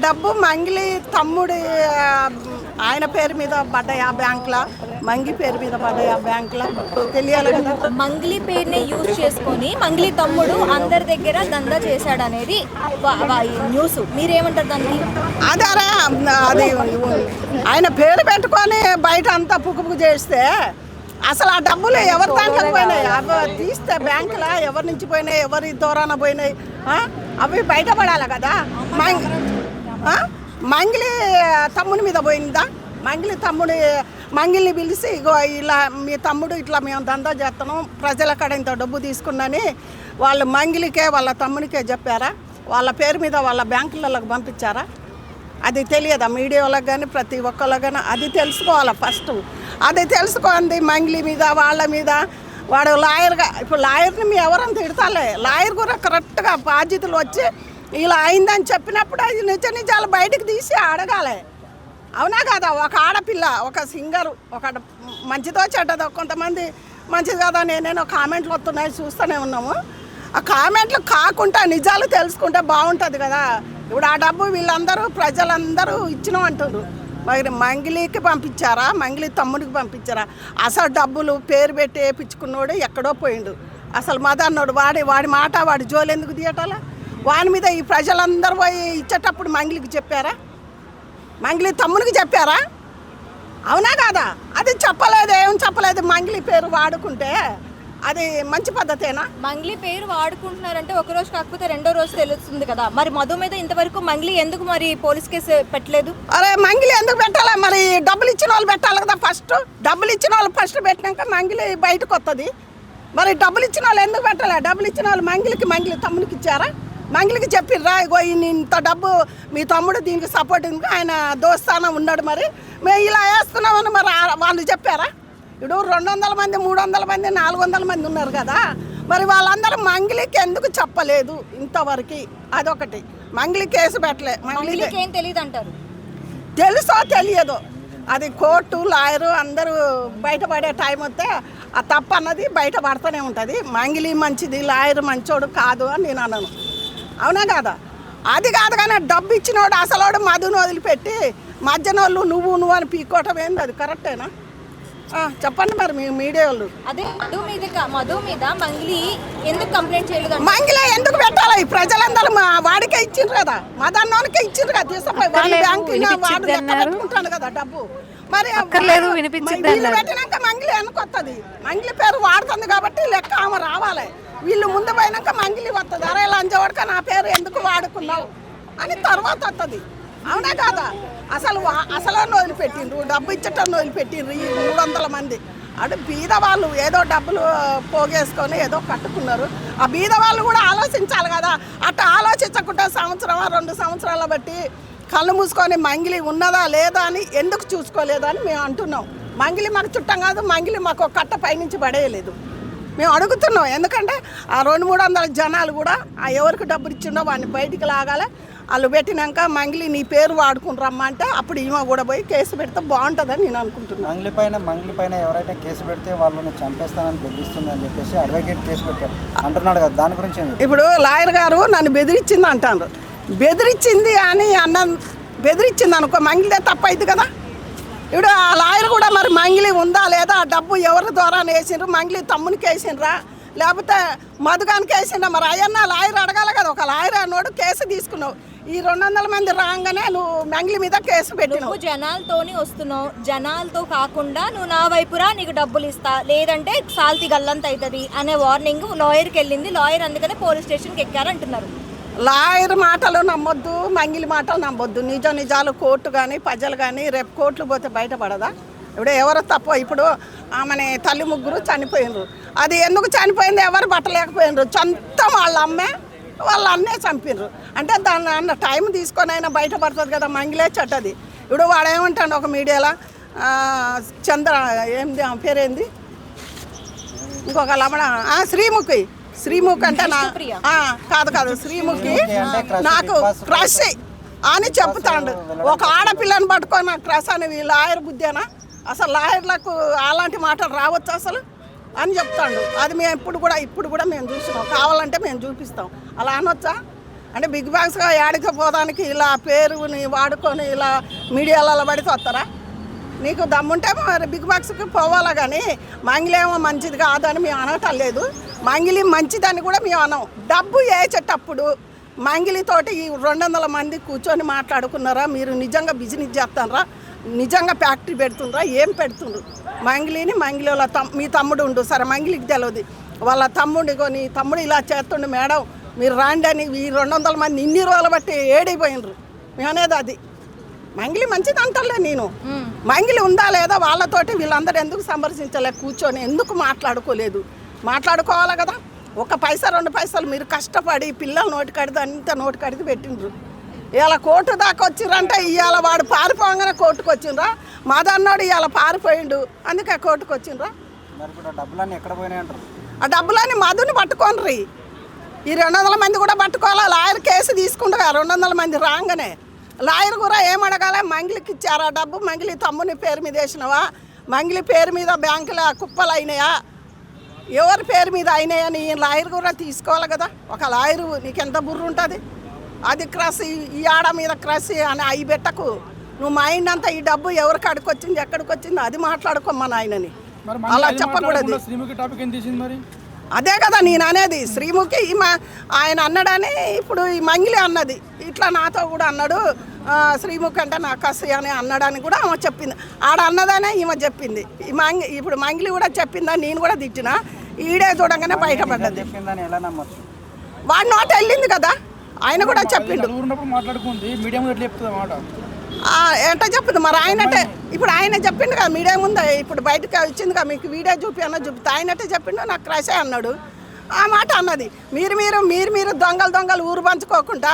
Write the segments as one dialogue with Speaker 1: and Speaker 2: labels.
Speaker 1: డబ్బు మంగిలి తమ్ముడి ఆయన పేరు మీద పడ్డాయి ఆ బ్యాంకులో, మంగి పేరు మీద పడ్డాయి ఆ బ్యాంకులో, తెలియాలి కదా.
Speaker 2: మంగ్లీ పేరుని యూజ్ చేసుకొని మంగ్లీ తమ్ముడు అందరి దగ్గర దందా చేశాడు అనేది న్యూస్. మీరేమంటారు దానికి?
Speaker 1: అదే అది ఆయన పేరు పెట్టుకొని బయట అంతా పుక్కు చేస్తే అసలు ఆ డబ్బులు ఎవరి దాంట్లో పోయినాయి? అవి తీస్తే బ్యాంకులో ఎవరి నుంచి పోయినాయి, ఎవరి దూరాన పోయినాయి, అవి బయటపడాలి కదా. మంగిలి తమ్ముని మీద పోయిందా? మంగిలిని పిలిచి ఇగో ఇలా మీ తమ్ముడు ఇట్లా మేము దందా చేస్తున్నాం, ప్రజల కాడ ఇంత డబ్బు తీసుకున్నాని వాళ్ళు మంగిలికే వాళ్ళ తమ్మునికే చెప్పారా? వాళ్ళ పేరు మీద వాళ్ళ బ్యాంకులకు పంపించారా? అది తెలియదా మీడియాలకు కానీ ప్రతి ఒక్కళ్ళకి కానీ? అది తెలుసుకోవాలి ఫస్ట్. అది తెలుసుకోండి. మంగిలి మీద వాళ్ళ మీద వాడు లాయర్గా, ఇప్పుడు లాయర్ని మీ ఎవరైనా తిడతాలే, లాయర్ కూడా కరెక్ట్గా బాధ్యతలు వచ్చి ఇలా అయిందని చెప్పినప్పుడు అది నిజాలు బయటకు తీసి అడగాలి. అవునా కదా? ఒక ఆడపిల్ల, ఒక సింగరు, ఒక మంచిదో చెడ్డదో, కొంతమంది మంచిది కదా నేనేనో కామెంట్లు వస్తున్నాయి చూస్తూనే ఉన్నాము. ఆ కామెంట్లు కాకుండా నిజాలు తెలుసుకుంటే బాగుంటుంది కదా. ఇప్పుడు ఆ డబ్బు వీళ్ళందరూ ప్రజలందరూ ఇచ్చినాం అంటున్నారు. మరి మంగిలికి పంపించారా, మంగిలి తమ్ముడికి పంపించారా? అసలు డబ్బులు పేరు పెట్టి వేయించుకున్నాడు ఎక్కడో పోయిండు. అసలు మదన్నోడు వాడి మాట వాడి జోలు ఎందుకు తీయటాలా? వాని మీద ఈ ప్రజలందరూ పోయి ఇచ్చేటప్పుడు మంగిలికి చెప్పారా? మంగిలి తమ్ముడికి చెప్పారా? అవునా కాదా? అది చెప్పలేదు, ఏం చెప్పలేదు. మంగిలి పేరు వాడుకుంటే అది మంచి పద్ధతేనా?
Speaker 2: మంగ్లీ పేరు వాడుకుంటున్నారంటే ఒక రోజు కాకపోతే రెండో రోజు తెలుస్తుంది కదా. మరి మధు మీద ఇంతవరకు మంగ్లీ ఎందుకు మరి పోలీస్ కేసు పెట్టలేదు?
Speaker 1: అరే మంగిలి ఎందుకు పెట్టాలి? మరి డబ్బులు ఇచ్చిన వాళ్ళు పెట్టాలి కదా ఫస్ట్. డబ్బులు ఇచ్చిన వాళ్ళు ఫస్ట్ పెట్టినాక మంగిలి బయటకు వస్తుంది. మరి డబ్బులు ఇచ్చిన వాళ్ళు ఎందుకు పెట్టాలి? డబ్బులు ఇచ్చిన వాళ్ళు మంగిలి తమ్ముడికి ఇచ్చారా? మంగిలికి చెప్పిర్రా ఇగో ఇంత డబ్బు మీ తమ్ముడు దీనికి సపోర్ట్ ఆయన దోస్తానం ఉన్నాడు, మరి మేము ఇలా వేస్తున్నామని మరి వాళ్ళు చెప్పారా? ఇప్పుడు 200 మంది 300 మంది 400 మంది ఉన్నారు కదా, మరి వాళ్ళందరూ మంగిలికి ఎందుకు చెప్పలేదు ఇంతవరకు? అదొకటి. మంగిలి కేసు పెట్టలే.
Speaker 2: మంగ్లీకి ఏం తెలియదు అంటారు.
Speaker 1: తెలుసో తెలియదో అది కోర్టు లాయరు అందరూ బయటపడే టైం వస్తే ఆ తప్పు అన్నది బయటపడుతూనే ఉంటుంది. మంగిలి మంచిది, లాయర్ మంచోడు కాదు అని నేను అన్నాను. అవునా కాదా? అది కాదు కానీ డబ్బు ఇచ్చినోడు అసలోడు మధును వదిలిపెట్టి మధ్యనోళ్ళు నువ్వు అని పీక్కోవటం ఏంది? అది కరెక్టేనా? చెప్పండి మరి మీ మీడియా వాళ్ళు.
Speaker 2: అదే మధు మీద మంగ్లీ ఎందుకు కంప్లైంట్ చేయలేదు?
Speaker 1: మంగిలే ఎందుకు పెట్టాలి? ఈ ప్రజలందరూ వాడికే ఇచ్చిండ్రు కదా, మదన్నోనికే ఇచ్చిండ్రు కదా, తీసుకుపోయి వాడి బ్యాంకు వాడు లెక్క పెట్టుకుంటాను కదా డబ్బు. మరి వీళ్ళు పెట్టినాక మంగిలి అనుకొస్తుంది. మంగిలి పేరు వాడుతుంది కాబట్టి లెక్క ఆమె రావాలి. వీళ్ళు ముందు పోయినాక మంగిలి వస్తుంది. అరే లంచవాడక నా పేరు ఎందుకు వాడుకున్నావు అని తర్వాత వస్తుంది. అవునా కాదా? అసలు వదిలిపెట్టిండ్రు, డబ్బు ఇచ్చటం వదిలిపెట్టిండ్రు ఈ 300 మంది. అంటే బీద వాళ్ళు ఏదో డబ్బులు పోగేసుకొని ఏదో కట్టుకున్నారు. ఆ బీద వాళ్ళు కూడా ఆలోచించాలి కదా. అట్లా ఆలోచించకుండా సంవత్సరమా 2 సంవత్సరాల బట్టి కళ్ళు మూసుకొని మంగిలి ఉన్నదా లేదా అని ఎందుకు చూసుకోలేదని మేము అంటున్నాం. మంగిలి మాకు చుట్టం కాదు, మంగిలి మాకు ఒక కట్ట పైనుంచి పడేయలేదు. మేము అడుగుతున్నాం. ఎందుకంటే ఆ 200-300 జనాలు కూడా ఆ ఎవరికి డబ్బులు ఇచ్చిండో వాడిని బయటికి లాగాలి. వాళ్ళు పెట్టినాక మంగిలి నీ పేరు వాడుకుని రమ్మంటే అప్పుడు ఈమె కూడా పోయి కేసు పెడితే బాగుంటుందని నేను అనుకుంటున్నాను.
Speaker 3: మంగిలి పైన ఎవరైతే కేసు పెడితే వాళ్ళని చంపేస్తానని బెదిరిస్తుందని చెప్పేసి అడ్వకేట్ కేసు పెట్టారు అంటున్నాడు కదా, దాని గురించి?
Speaker 1: ఇప్పుడు లాయర్ గారు నన్ను బెదిరించింది అంటారు. బెదిరించింది అని బెదిరించింది అనుకో, మంగిలిదే తప్పు అయింది కదా. ఇప్పుడు ఆ లాయర్ కూడా మరి మంగిలి ఉందా లేదా, ఆ డబ్బు ఎవరి ద్వారా వేసిండ్రు, మంగిలి తమ్మునికి వేసిండ్రా లేకపోతే మధుగానికి వేసిండ్రా? మరి అయ్యన్న లాయర్ అడగాలి కదా. ఒక లాయర్ అన్నోడు కేసు తీసుకున్నావు, ఈ 200 మంది రాగానే నువ్వు మంగిలి మీద కేసు పెట్టినావు.
Speaker 2: జనాలతోని వస్తున్నావు, జనాలతో కాకుండా నువ్వు నా వైపురా నీకు డబ్బులు ఇస్తా లేదంటే సాల్తి గల్లంత అవుతుంది అనే వార్నింగ్ లాయర్కి వెళ్ళింది. లాయర్ అందుకనే పోలీస్ స్టేషన్కి ఎక్కారంటున్నారు.
Speaker 1: లాయర్ మాటలు నమ్మొద్దు, మంగిలి మాటలు నమ్మొద్దు. నిజాలు కోర్టు కానీ ప్రజలు కానీ రేపు కోర్టులు పోతే బయటపడదా? ఇప్పుడు ఎవరో తప్ప. ఇప్పుడు ఆమెని తల్లి ముగ్గురు చనిపోయినరు. అది ఎందుకు చనిపోయింది? ఎవరు పట్టలేకపోయినరు. సొంతం వాళ్ళ అన్నే చంపినరు. అంటే దాన్ని అన్న టైం తీసుకొని అయినా బయటపడుతుంది కదా. మంగిలే చెట్టది. ఇప్పుడు వాడు ఏమంటాడు ఒక మీడియాలో, ఏంది ఆమె పేరేంది, ఇంకొక లమణ శ్రీముఖి అంటే కాదు శ్రీముఖి నాకు క్రష్ అని చెప్తాడు. ఒక ఆడపిల్లని పట్టుకొని నాకు క్రష్ అని లాయర్ బుద్ధేనా? అసలు లాయర్లకు అలాంటి మాటలు రావచ్చు అసలు అని చెప్తాడు. అది మేము ఇప్పుడు కూడా మేము చూసినాం. కావాలంటే మేము చూపిస్తాం. అలా అనొచ్చా? అంటే బిగ్ బాస్గా ఏడకపోవడానికి ఇలా పేరుని వాడుకొని ఇలా మీడియాలలో పడితే వస్తారా? నీకు దమ్ముంటే మరి బిగ్ బాస్కి పోవాలా, కానీ మంగిలేమో మంచిది కాదని మేము అనటం లేదు, మంగిలి మంచిదని కూడా మేము అనం. డబ్బు వేసేటప్పుడు మంగిలితోటి ఈ 200 మంది కూర్చొని మాట్లాడుకున్నారా? మీరు నిజంగా బిజినెస్ చేస్తారా? నిజంగా ఫ్యాక్టరీ పెడుతుండ్రా? ఏం పెడుతుండ్రు? మంగిలిని మంగిలి వాళ్ళ మీ తమ్ముడు ఉండు, సరే మంగిలికి తెలియదు, వాళ్ళ తమ్ముడు కొని తమ్ముడు ఇలా చేస్తుండు మేడం మీరు రాండి అని ఈ 200 మంది ఇన్ని రోజులు బట్టి ఏడైపోయినరు. మేము అనేది అది మంగిలి మంచిది అంటలే నేను. మంగిలి ఉందా లేదా వాళ్ళతోటి వీళ్ళందరూ ఎందుకు సందర్శించలే, కూర్చొని ఎందుకు మాట్లాడుకోలేదు? మాట్లాడుకోవాలి కదా. 1 పైసా 2 పైసలు మీరు కష్టపడి పిల్లలు నోటి కడితే అంత నోటి కడితే పెట్టిండ్రు. ఇవాళ కోర్టు దాకా వచ్చిర్రంటే ఇవాళ వాడు పారిపోగానే కోర్టుకు వచ్చిండ్రా? మాదన్నోడు ఇవాళ పారిపోయిండు అందుకే కోర్టుకు వచ్చిండ్రా?
Speaker 3: మరి ఇప్పుడు డబ్బులన్నీ ఎక్కడ పోయినాయి అంటారు?
Speaker 1: ఆ డబ్బులన్నీ మధుని పట్టుకోండి. ఈ 200 మంది కూడా పట్టుకోవాలా? లాయర్ కేసు తీసుకుంటారు 200 మంది రాగానే. లాయర్ కూడా ఏమడగాలి? మంగిలికి ఇచ్చారా డబ్బు? మంగిలి తమ్ముని పేరు మీద వేసినవా? మంగిలి పేరు మీద బ్యాంకులో కుప్పలు అయినాయా? ఎవరి పేరు మీద అయినాయని లాయర్ కూడా తీసుకోవాలి కదా. ఒక లాయరు నీకు ఎంత బుర్ర ఉంటుంది? అది క్రష్ ఈ ఆడ మీద క్రష్ అని అవి పెట్టకు. నువ్వు మైండ్ అంతా ఈ డబ్బు ఎవరికి అడుకొచ్చింది ఎక్కడికి వచ్చింది అది మాట్లాడుకోమ్మా నాయనని. అలా చెప్పకూడదు. అదే కదా నేను అనేది. శ్రీముఖి ఆయన అన్నాడని ఇప్పుడు ఈ మంగిలి అన్నది, ఇట్లా నాతో కూడా అన్నాడు శ్రీముఖి అంటే నా కసి అని అన్నాడని కూడా ఆమె చెప్పింది. ఆడ అన్నదనే ఈమె చెప్పింది. ఇప్పుడు మంగిలి కూడా చెప్పిందా? నేను కూడా తిట్టినా. ఈడే చూడంగానే బయటపడ్డది.
Speaker 3: చెప్పిందని ఎలా నమ్మచ్చు?
Speaker 1: వాడి నోట వెళ్ళింది కదా, ఆయన కూడా చెప్పిండు. ఏంటో చెప్పింది మరి ఆయనటే. ఇప్పుడు ఆయన చెప్పిండు కదా మీడియా ముందు, ఇప్పుడు బయటకు వచ్చింది కదా మీకు వీడియో చూపి అన్న చూపితే ఆయనట్టే చెప్పిండు నాకు క్రషే అన్నాడు. ఆ మాట అన్నది. మీరు దొంగలు ఊరు పంచుకోకుండా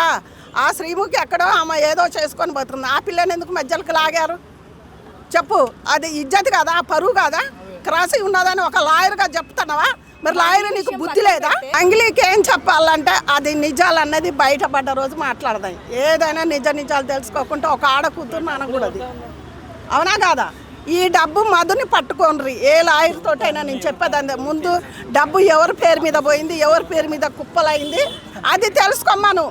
Speaker 1: ఆ శ్రీముఖి ఎక్కడో ఆమె ఏదో చేసుకొని పోతుంది. ఆ పిల్లని ఎందుకు మధ్యలోకి లాగారు చెప్పు? అది ఇజ్జత్ కదా, పరువు కదా? క్రాస్ ఉన్నదని ఒక లాయర్గా చెప్తున్నావా? మరి లాయర్ నీకు బుద్ధి లేదా? మంగిలికి ఏం చెప్పాలంటే అది నిజాలు అన్నది బయటపడ్డ రోజు మాట్లాడదాం. ఏదైనా నిజాలు తెలుసుకోకుండా ఒక ఆడ కూతురు అనకూడదు, అవునా కాదా? ఈ డబ్బు మధుని పట్టుకోండి. ఏ లాయర్ తోటైనా నేను చెప్పేది ముందు డబ్బు ఎవరి పేరు మీద పోయింది, ఎవరి పేరు మీద కుప్పలైంది అది తెలుసుకోమ్మను,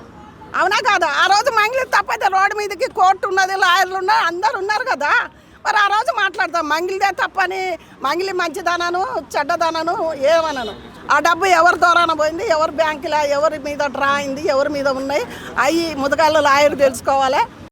Speaker 1: అవునా కాదా? ఆ రోజు మంగిలి తప్పైతే రోడ్డు మీదకి కోర్టు ఉన్నది, లాయర్లు ఉన్నారు, అందరు ఉన్నారు కదా. మరి ఆ రోజు మాట్లాడతాం మంగిలిదే తప్పని, మంగిలి మంచిదనను చెడ్డదనను ఏమనను. ఆ డబ్బు ఎవరి ద్వారాన పోయింది, ఎవరి బ్యాంకులో ఎవరి మీద డ్రా అయింది, ఎవరి మీద ఉన్నాయి అవి ముదగాళ్ళు లాయర్ తెలుసుకోవాలి.